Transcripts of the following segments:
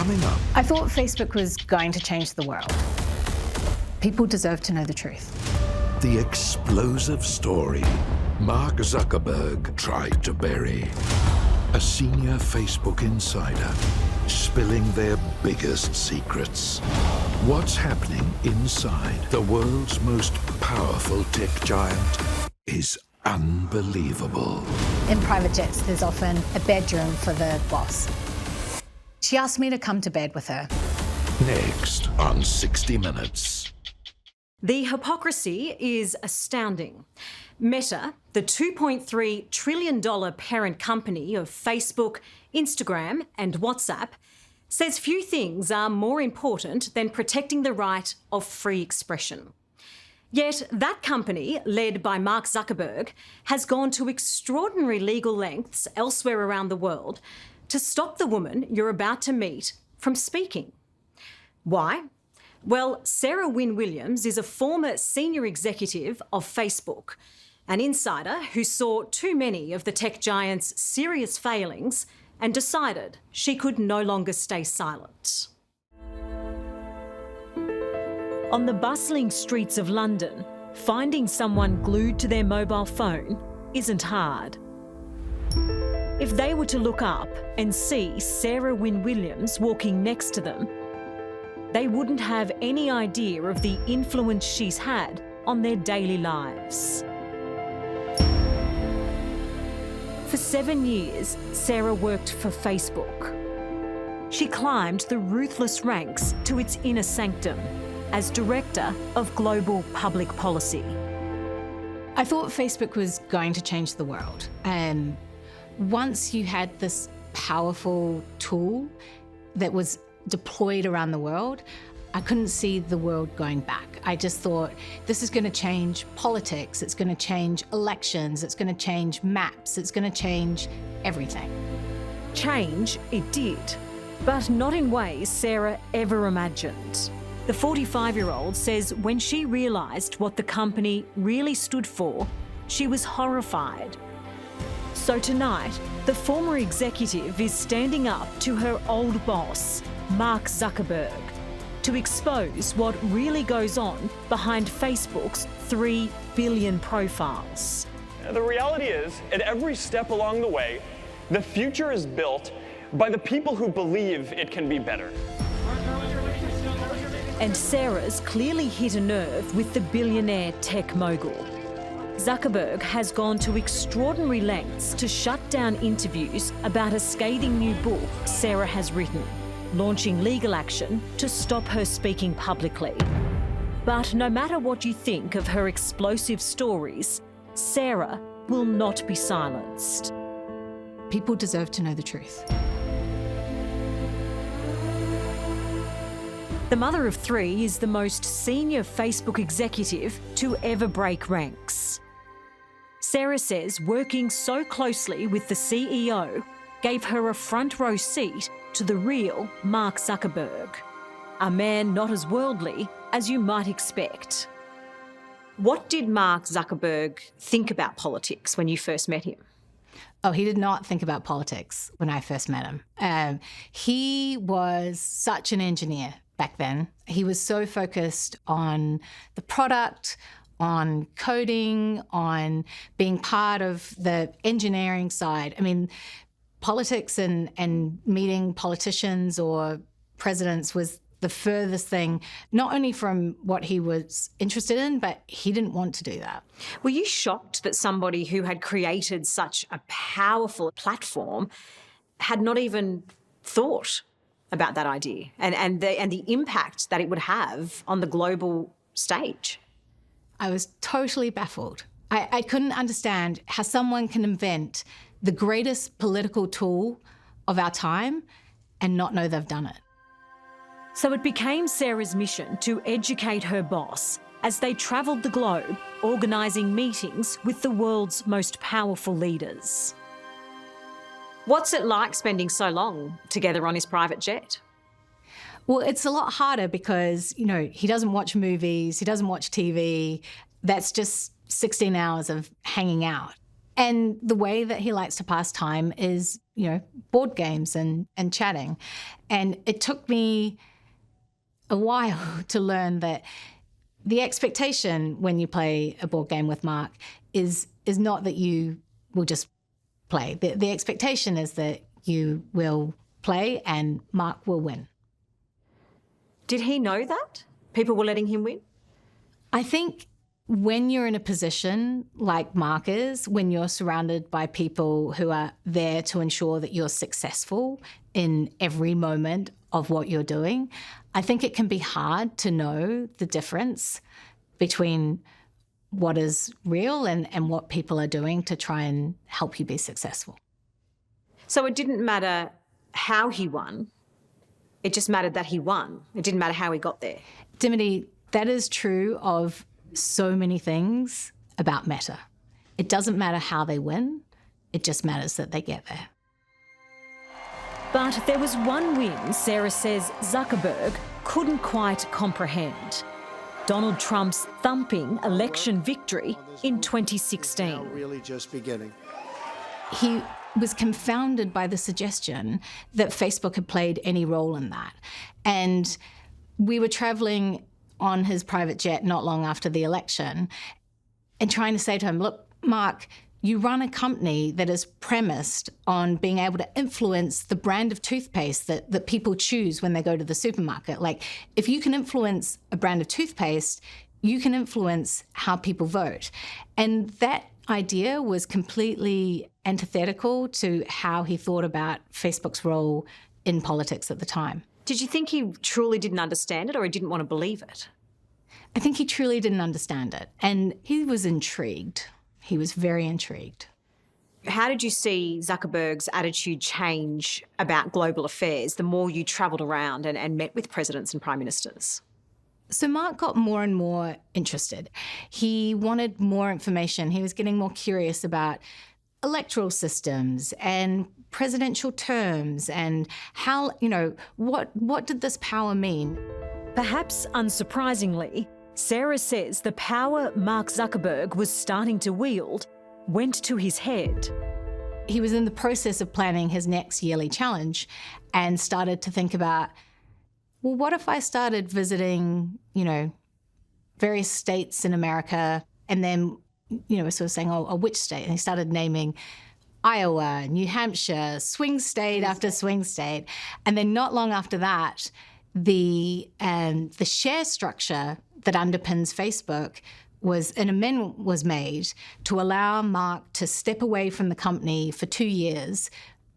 Coming up. I thought Facebook was going to change the world. People deserve to know the truth. The explosive story Mark Zuckerberg tried to bury. A senior Facebook insider spilling their biggest secrets. What's happening inside the world's most powerful tech giant is unbelievable. In private jets, there's often a bedroom for the boss. She asked me to come to bed with her. Next on 60 Minutes. The hypocrisy is astounding. Meta, the $2.3 trillion parent company of Facebook, Instagram and WhatsApp, says few things are more important than protecting the right of free expression. Yet that company, led by Mark Zuckerberg, has gone to extraordinary legal lengths elsewhere around the world to stop the woman you're about to meet from speaking. Why? Well, Sarah Wynne Williams is a former senior executive of Facebook, an insider who saw too many of the tech giant's serious failings and decided she could no longer stay silent. On the bustling streets of London, finding someone glued to their mobile phone isn't hard. If they were to look up and see Sarah Wynne Williams walking next to them, they wouldn't have any idea of the influence she's had on their daily lives. For 7 years, Sarah worked for Facebook. She climbed the ruthless ranks to its inner sanctum as Director of Global Public Policy. I thought Facebook was going to change the world. And once you had this powerful tool that was deployed around the world, I couldn't see the world going back. I just thought, this is going to change politics, it's going to change elections, it's going to change maps, it's going to change everything. Change it did, but not in ways Sarah ever imagined. The 45-year-old says when she realised what the company really stood for, she was horrified. So tonight, the former executive is standing up to her old boss, Mark Zuckerberg, to expose what really goes on behind Facebook's 3 billion profiles. The reality is, at every step along the way, the future is built by the people who believe it can be better. And Sarah's clearly hit a nerve with the billionaire tech mogul. Zuckerberg has gone to extraordinary lengths to shut down interviews about a scathing new book Sarah has written, launching legal action to stop her speaking publicly. But no matter what you think of her explosive stories, Sarah will not be silenced. People deserve to know the truth. The mother of 3 is the most senior Facebook executive to ever break ranks. Sarah says working so closely with the CEO gave her a front row seat to the real Mark Zuckerberg, a man not as worldly as you might expect. What did Mark Zuckerberg think about politics when you first met him? Oh, he did not think about politics when I first met him. He was such an engineer back then. He was so focused on the product, on coding, on being part of the engineering side. I mean, politics and meeting politicians or presidents was the furthest thing, not only from what he was interested in, but he didn't want to do that. Were you shocked that somebody who had created such a powerful platform had not even thought about that idea and the impact that it would have on the global stage? I was totally baffled. I couldn't understand how someone can invent the greatest political tool of our time and not know they've done it. So it became Sarah's mission to educate her boss as they travelled the globe, organising meetings with the world's most powerful leaders. What's it like spending so long together on his private jet? Well, it's a lot harder because, you know, he doesn't watch movies, he doesn't watch TV. That's just 16 hours of hanging out. And the way that he likes to pass time is, board games and chatting. And it took me a while to learn that the expectation when you play a board game with Mark is not that you will just play. The expectation is that you will play and Mark will win. Did he know that? People were letting him win? I think when you're in a position like Mark is, when you're surrounded by people who are there to ensure that you're successful in every moment of what you're doing, I think it can be hard to know the difference between what is real and what people are doing to try and help you be successful. So it didn't matter how he won, it just mattered that he won. It didn't matter how he got there. Dimity, that is true of so many things about Meta. It doesn't matter how they win, it just matters that they get there. But there was one win Sarah says Zuckerberg couldn't quite comprehend. Donald Trump's thumping election victory in 2016. Really just beginning. He was confounded by the suggestion that Facebook had played any role in that. And we were travelling on his private jet not long after the election and trying to say to him, look, Mark, you run a company that is premised on being able to influence the brand of toothpaste that people choose when they go to the supermarket. Like, if you can influence a brand of toothpaste, you can influence how people vote. And that idea was completely antithetical to how he thought about Facebook's role in politics at the time. Did you think he truly didn't understand it or he didn't want to believe it? I think he truly didn't understand it. And he was intrigued. He was very intrigued. How did you see Zuckerberg's attitude change about global affairs the more you travelled around and met with presidents and prime ministers? So Mark got more and more interested. He wanted more information. He was getting more curious about electoral systems and presidential terms and how, what did this power mean? Perhaps unsurprisingly, Sarah says the power Mark Zuckerberg was starting to wield went to his head. He was in the process of planning his next yearly challenge and started to think about, well, what if I started visiting, various states in America and then, sort of saying, oh, which state? And he started naming Iowa, New Hampshire, swing state after swing state. And then not long after that, the share structure that underpins Facebook an amendment was made to allow Mark to step away from the company for 2 years,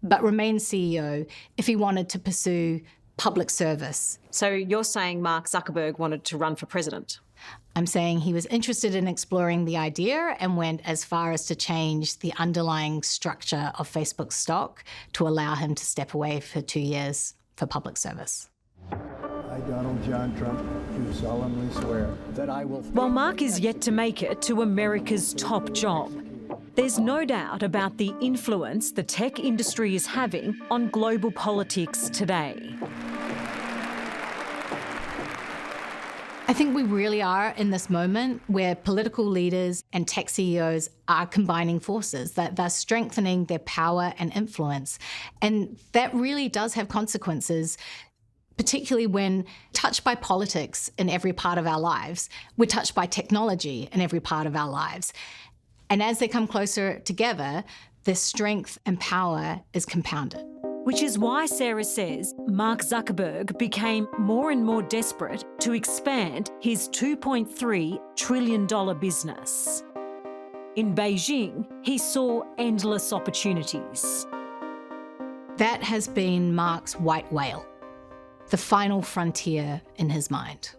but remain CEO if he wanted to pursue public service. So you're saying Mark Zuckerberg wanted to run for president? I'm saying he was interested in exploring the idea and went as far as to change the underlying structure of Facebook stock to allow him to step away for 2 years for public service. I, Donald John Trump, do solemnly swear that I will... While Mark is yet to make it to America's top job, there's no doubt about the influence the tech industry is having on global politics today. I think we really are in this moment where political leaders and tech CEOs are combining forces, that they're strengthening their power and influence. And that really does have consequences, particularly when touched by politics in every part of our lives. We're touched by technology in every part of our lives. And as they come closer together, their strength and power is compounded. Which is why Sarah says Mark Zuckerberg became more and more desperate to expand his $2.3 trillion business. In Beijing, he saw endless opportunities. That has been Mark's white whale, the final frontier in his mind.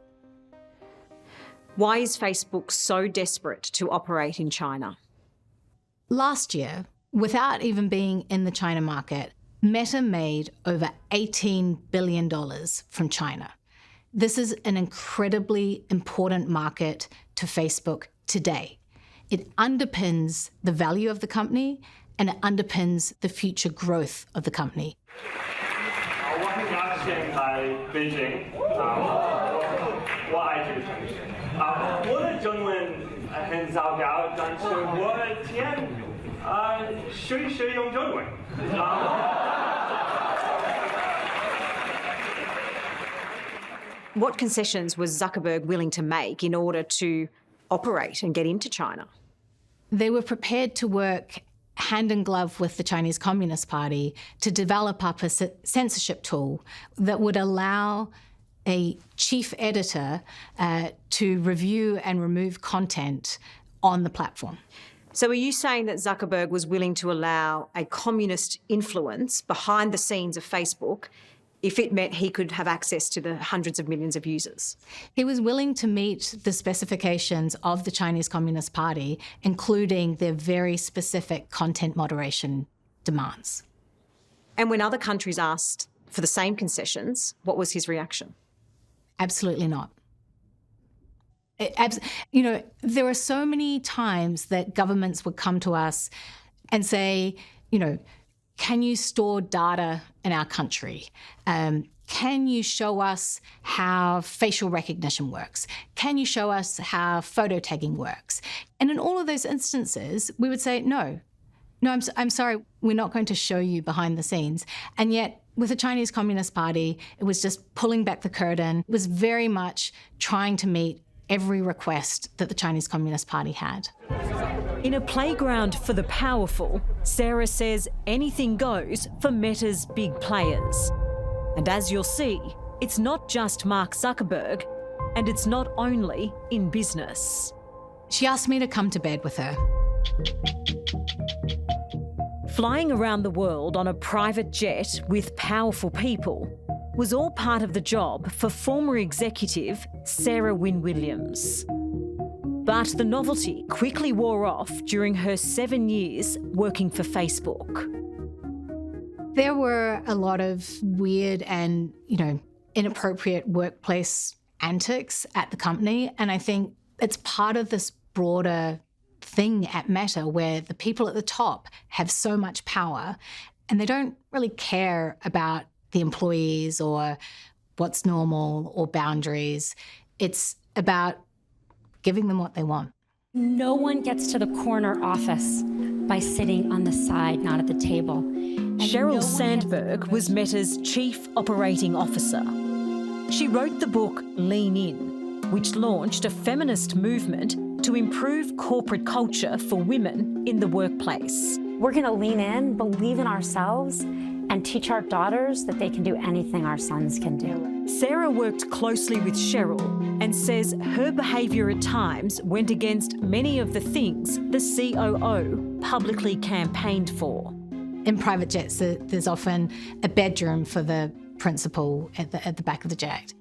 Why is Facebook so desperate to operate in China? Last year, without even being in the China market, Meta made over $18 billion from China. This is an incredibly important market to Facebook today. It underpins the value of the company and it underpins the future growth of the company. 我很高兴来北京，我爱这个城市。我的中文很糟糕，但是我的天 What concessions was Zuckerberg willing to make in order to operate and get into China? They were prepared to work hand in glove with the Chinese Communist Party to develop up a censorship tool that would allow a chief editor to review and remove content on the platform. So are you saying that Zuckerberg was willing to allow a communist influence behind the scenes of Facebook if it meant he could have access to the hundreds of millions of users? He was willing to meet the specifications of the Chinese Communist Party, including their very specific content moderation demands. And when other countries asked for the same concessions, what was his reaction? Absolutely not. There are so many times that governments would come to us and say, can you store data in our country? Can you show us how facial recognition works? Can you show us how photo tagging works? And in all of those instances, we would say, no, I'm sorry, we're not going to show you behind the scenes. And yet, with the Chinese Communist Party, it was just pulling back the curtain. It was very much trying to meet every request that the Chinese Communist Party had. In a playground for the powerful, Sarah says anything goes for Meta's big players. And as you'll see, it's not just Mark Zuckerberg, and it's not only in business. She asked me to come to bed with her. Flying around the world on a private jet with powerful people was all part of the job for former executive Sarah Wynne-Williams. But the novelty quickly wore off during her 7 years working for Facebook. There were a lot of weird and, inappropriate workplace antics at the company, and I think it's part of this broader thing at Meta where the people at the top have so much power and they don't really care about the employees or what's normal or boundaries. It's about giving them what they want. No one gets to the corner office by sitting on the side, not at the table. And Sheryl Sandberg was Meta's Chief Operating Officer. She wrote the book Lean In, which launched a feminist movement to improve corporate culture for women in the workplace. We're going to lean in, believe in ourselves, and teach our daughters that they can do anything our sons can do. Sarah worked closely with Sheryl and says her behaviour at times went against many of the things the COO publicly campaigned for. In private jets, there's often a bedroom for the principal at the back of the jet.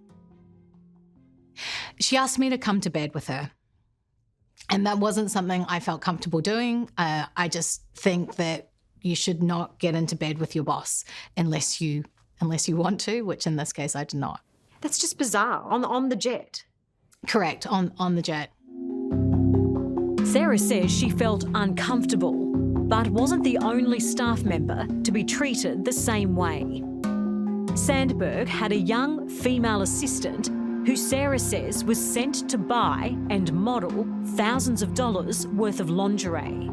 She asked me to come to bed with her. And that wasn't something I felt comfortable doing. I just think that you should not get into bed with your boss unless you want to, which in this case I did not. That's just bizarre, on the jet. Correct, on the jet. Sarah says she felt uncomfortable, but wasn't the only staff member to be treated the same way. Sandberg had a young female assistant who Sarah says was sent to buy and model thousands of dollars worth of lingerie.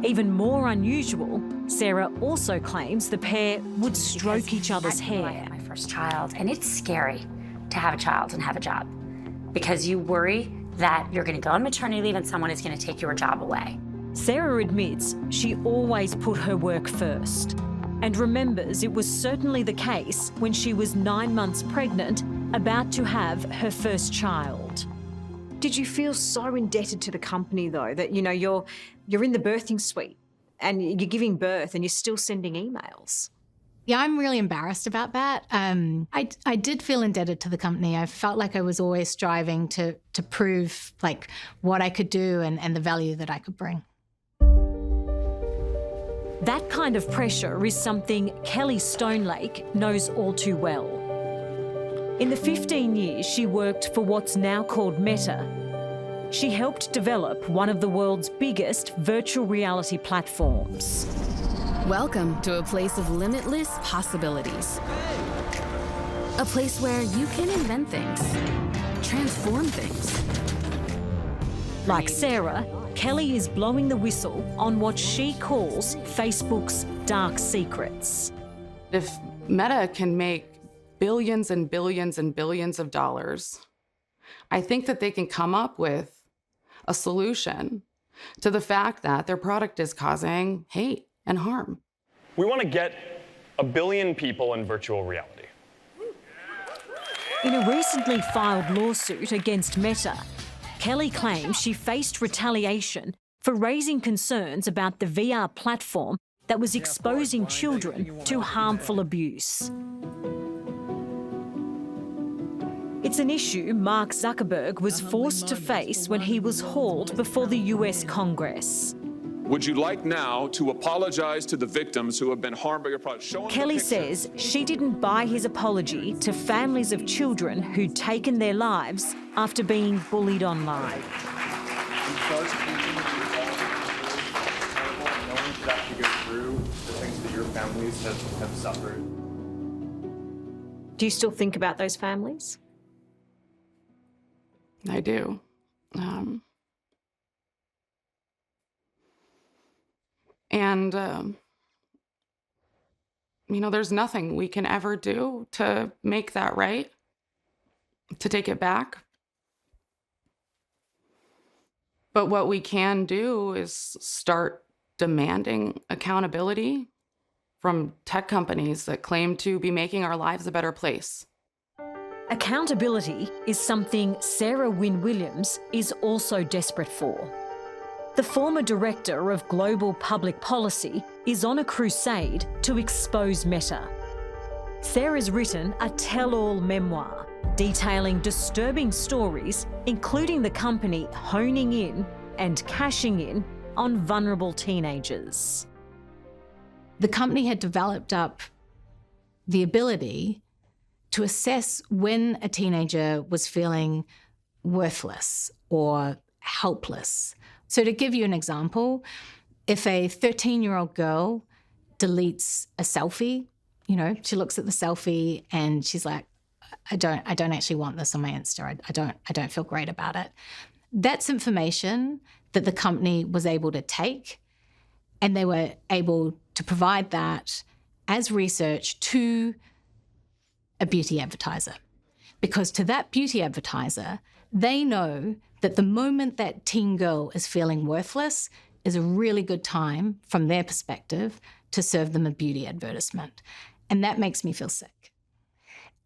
Even more unusual, Sarah also claims the pair would stroke each other's hair. I had my first child, and it's scary to have a child and have a job because you worry that you're going to go on maternity leave and someone is going to take your job away. Sarah admits she always put her work first and remembers it was certainly the case when she was 9 months pregnant, about to have her first child. Did you feel so indebted to the company, though, that, you're in the birthing suite and you're giving birth and you're still sending emails? Yeah, I'm really embarrassed about that. I did feel indebted to the company. I felt like I was always striving to prove what I could do and the value that I could bring. That kind of pressure is something Kelly Stonelake knows all too well. In the 15 years she worked for what's now called Meta, she helped develop one of the world's biggest virtual reality platforms. Welcome to a place of limitless possibilities. A place where you can invent things, transform things. Like Sarah, Kelly is blowing the whistle on what she calls Facebook's dark secrets. If Meta can make billions and billions and billions of dollars, I think that they can come up with a solution to the fact that their product is causing hate and harm. We want to get 1 billion people in virtual reality. In a recently filed lawsuit against Meta, Kelly claims she faced retaliation for raising concerns about the VR platform that was exposing children to harmful abuse. It's an issue Mark Zuckerberg was forced to face when he was hauled before the US Congress. Would you like now to apologize to the victims who have been harmed by your product? Kelly says she didn't buy his apology to families of children who'd taken their lives after being bullied online. Have suffered. Do you still think about those families? I do. There's nothing we can ever do to make that right, to take it back. But what we can do is start demanding accountability from tech companies that claim to be making our lives a better place. Accountability is something Sarah Wynne Williams is also desperate for. The former director of global public policy is on a crusade to expose Meta. Sarah's written a tell-all memoir detailing disturbing stories, including the company honing in and cashing in on vulnerable teenagers. The company had developed up the ability to assess when a teenager was feeling worthless or helpless. So to give you an example, if a 13-year-old girl deletes a selfie, she looks at the selfie and she's like, I don't actually want this on my Insta. I don't feel great about it. That's information that the company was able to take, and they were able to provide that as research to a beauty advertiser. Because to that beauty advertiser, they know that the moment that teen girl is feeling worthless is a really good time, from their perspective, to serve them a beauty advertisement. And that makes me feel sick.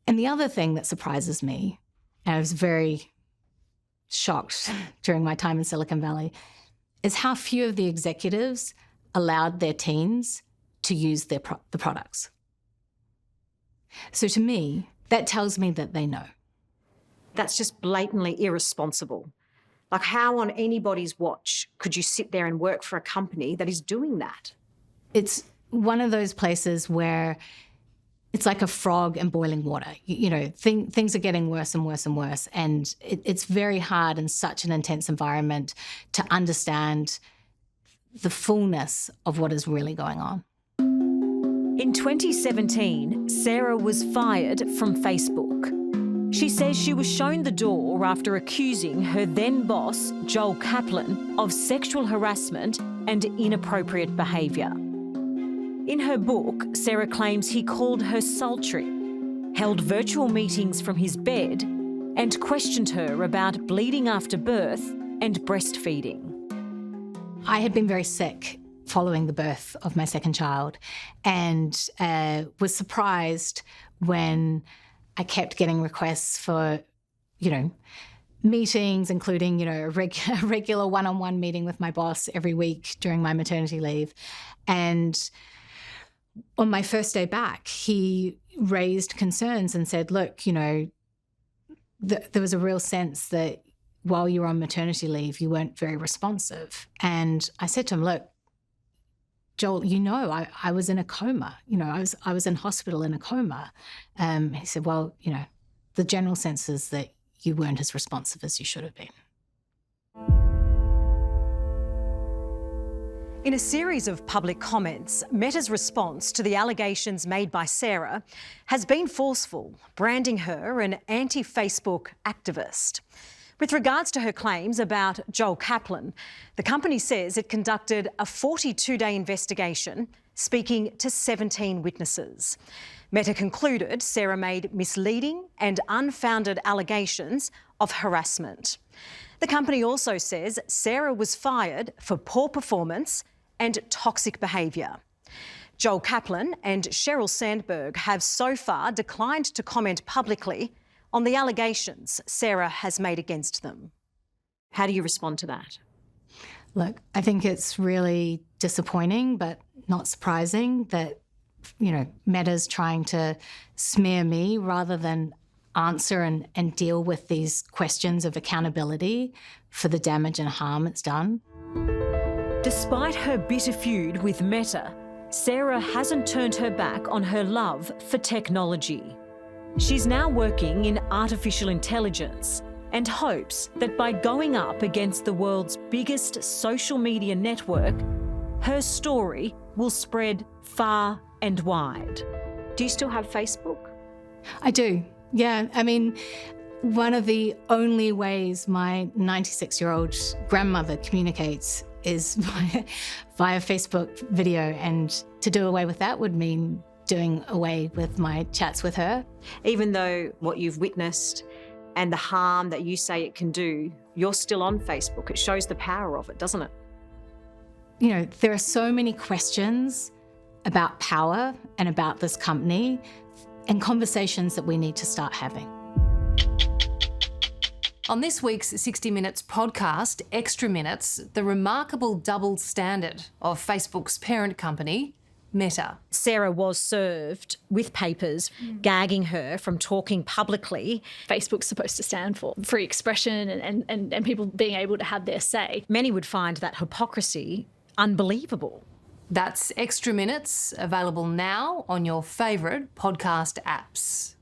And the other thing that surprises me, and I was very shocked during my time in Silicon Valley, is how few of the executives allowed their teens to use the products. So to me, that tells me that they know. That's just blatantly irresponsible. Like, how on anybody's watch could you sit there and work for a company that is doing that? It's one of those places where it's like a frog in boiling water. Things are getting worse and worse and worse. And it's very hard in such an intense environment to understand the fullness of what is really going on. In 2017, Sarah was fired from Facebook. She says she was shown the door after accusing her then boss, Joel Kaplan, of sexual harassment and inappropriate behaviour. In her book, Sarah claims he called her sultry, held virtual meetings from his bed, and questioned her about bleeding after birth and breastfeeding. I had been very sick following the birth of my second child, and was surprised when I kept getting requests for, meetings, including, a regular one-on-one meeting with my boss every week during my maternity leave. And on my first day back, he raised concerns and said, look, there was a real sense that while you were on maternity leave, you weren't very responsive. And I said to him, look, Joel, I was in a coma. I was in hospital in a coma. He said, well, the general sense is that you weren't as responsive as you should have been. In a series of public comments, Meta's response to the allegations made by Sarah has been forceful, branding her an anti-Facebook activist. With regards to her claims about Joel Kaplan, the company says it conducted a 42-day investigation, speaking to 17 witnesses. Meta concluded Sarah made misleading and unfounded allegations of harassment. The company also says Sarah was fired for poor performance and toxic behaviour. Joel Kaplan and Sheryl Sandberg have so far declined to comment publicly on the allegations Sarah has made against them. How do you respond to that? Look, I think it's really disappointing, but not surprising that, Meta's trying to smear me rather than answer and deal with these questions of accountability for the damage and harm it's done. Despite her bitter feud with Meta, Sarah hasn't turned her back on her love for technology. She's now working in artificial intelligence and hopes that by going up against the world's biggest social media network, her story will spread far and wide. Do you still have Facebook? I do, yeah. I mean, one of the only ways my 96-year-old grandmother communicates is via Facebook video, and to do away with that would mean doing away with my chats with her. Even though what you've witnessed and the harm that you say it can do, you're still on Facebook. It shows the power of it, doesn't it? There are so many questions about power and about this company, and conversations that we need to start having. On this week's 60 Minutes podcast, Extra Minutes, the remarkable double standard of Facebook's parent company, Meta. Sarah was served with papers gagging her from talking publicly. Facebook's supposed to stand for free expression and people being able to have their say. Many would find that hypocrisy unbelievable. That's Extra Minutes, available now on your favourite podcast apps.